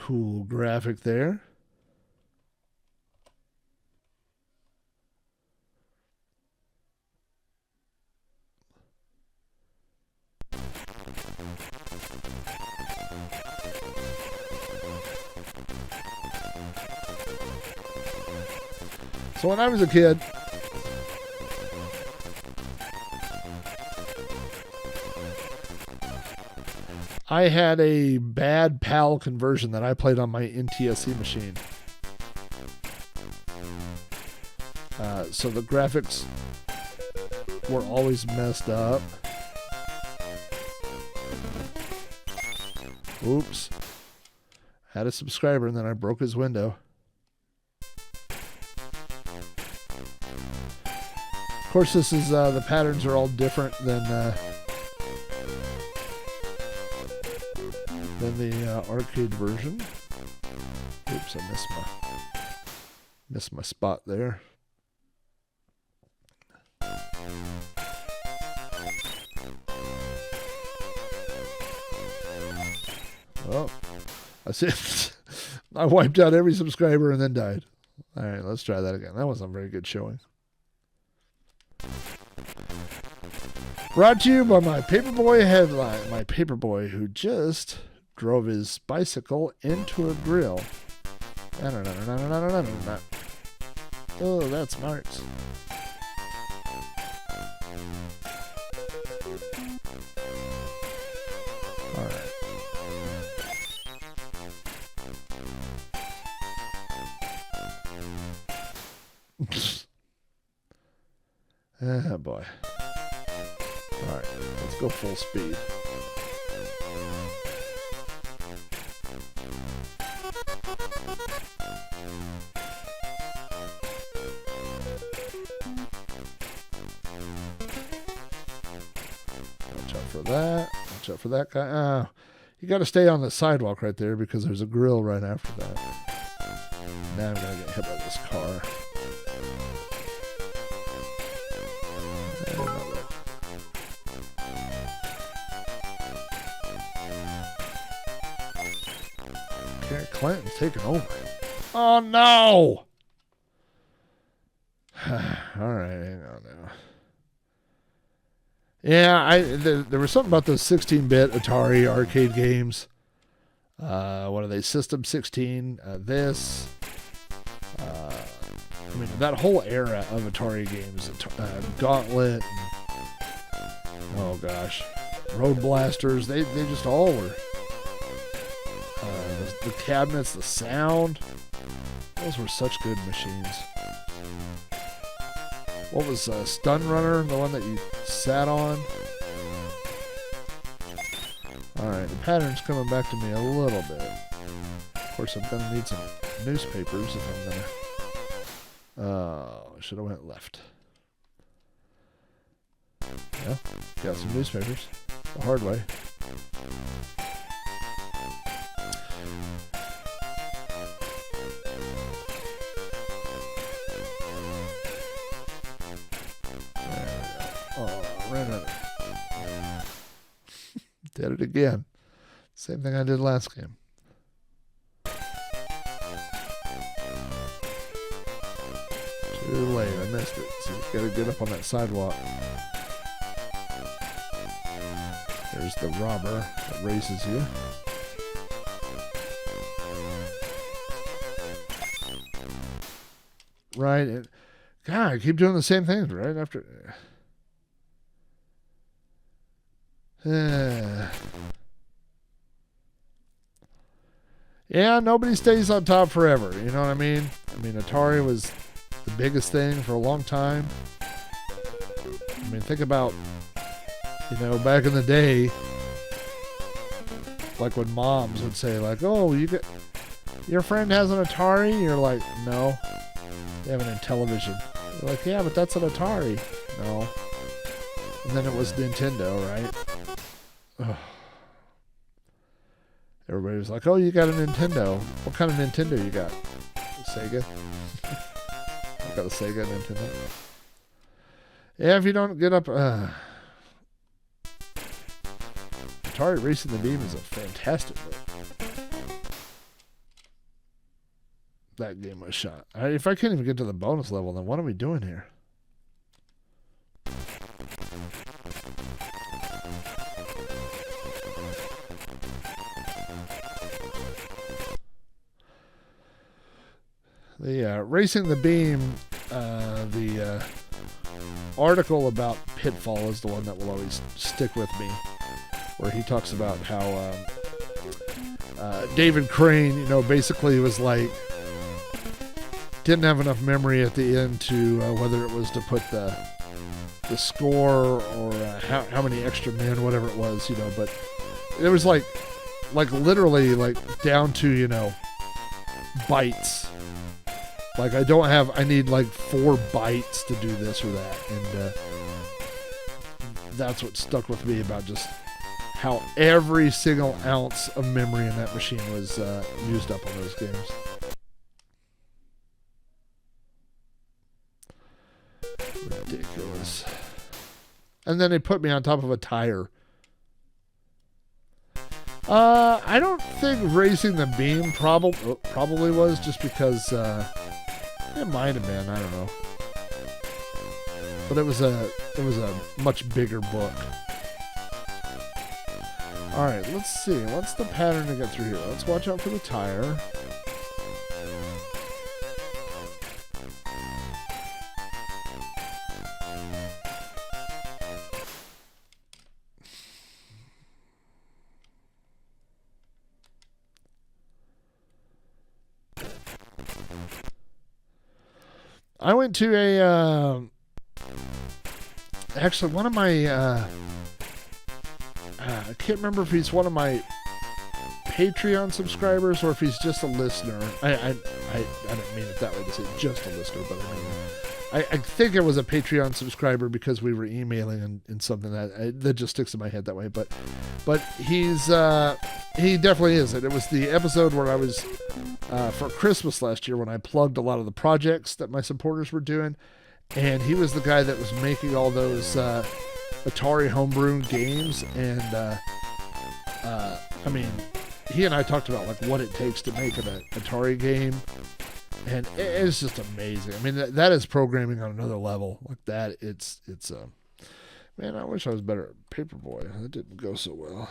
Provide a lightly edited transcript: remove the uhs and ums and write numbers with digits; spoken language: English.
cool graphic there. So when I was a kid, I had a bad PAL conversion that I played on my NTSC machine. So the graphics were always messed up. Oops. Had a subscriber and then I broke his window. Of course, this is the patterns are all different than the arcade version. Oops, I missed my spot there. Oh, I see. I wiped out every subscriber and then died. All right, let's try that again. That wasn't a very good showing. Brought to you by my Paperboy headline. My Paperboy who just drove his bicycle into a grill. Oh, that's smart. All right. Ah, boy. All right, let's go full speed. Watch out for that. Watch out for that guy. Oh, you got to stay on the sidewalk right there because there's a grill right after that. Now I'm going to get hit by this car. Okay, Clinton's taking over. Oh, no! All right, hang on now. Yeah, there was something about those 16-bit Atari arcade games. What are they? System 16. This. I mean, that whole era of Atari games. Gauntlet. And, oh, gosh. Road Blasters. They just all were. The cabinets, the sound. Those were such good machines. What was Stun Runner, the one that you sat on? Alright, the pattern's coming back to me a little bit. Of course, I'm going to need some newspapers if I'm going to... Oh, I should have went left. Yeah, got some newspapers. The hard way. Did it again. Same thing I did last game. Too late. I missed it. So you gotta get up on that sidewalk. There's the robber that races you. Right. God, I keep doing the same things right after... Yeah, nobody stays on top forever. You know what I mean? I mean, Atari was the biggest thing for a long time. I mean, think about, back in the day, like when moms would say, like, "Oh, your friend has an Atari?" You're like, "No, they have an Intellivision." They're like, "Yeah, but that's an Atari." No. And then it was Nintendo, right? Ugh. Everybody was like, "Oh, you got a Nintendo. What kind of Nintendo you got?" Sega. I got a Sega Nintendo. Yeah, if you don't get up... Atari Racing the Beam is a fantastic book. that game was shot. If I can't even get to the bonus level, then what are we doing here? The Racing the Beam, the article about Pitfall is the one that will always stick with me, where he talks about how David Crane, you know, basically was like, didn't have enough memory at the end to whether it was to put the score or how many extra men, whatever it was, you know, but it was like literally like down to, you know, bytes. Like I need like 4 bytes to do this or that. And that's what stuck with me about just how every single ounce of memory in that machine was used up on those games. Ridiculous. And then they put me on top of a tire. I don't think Racing the Beam probably was, just because it might have been, I don't know. But it was a much bigger book. Alright, let's see. What's the pattern to get through here? Let's watch out for the tire. I went to a, actually one of my, I can't remember if he's one of my Patreon subscribers or if he's just a listener. I didn't mean it that way to say just a listener, but I mean, I think it was a Patreon subscriber because we were emailing and something that just sticks in my head that way. But he's, he definitely is. And it was the episode where I was, for Christmas last year when I plugged a lot of the projects that my supporters were doing. And he was the guy that was making all those Atari homebrew games. And, I mean, he and I talked about like what it takes to make an Atari game. And it's just amazing. I mean, that is programming on another level. Like that, it's man, I wish I was better at Paperboy. That didn't go so well.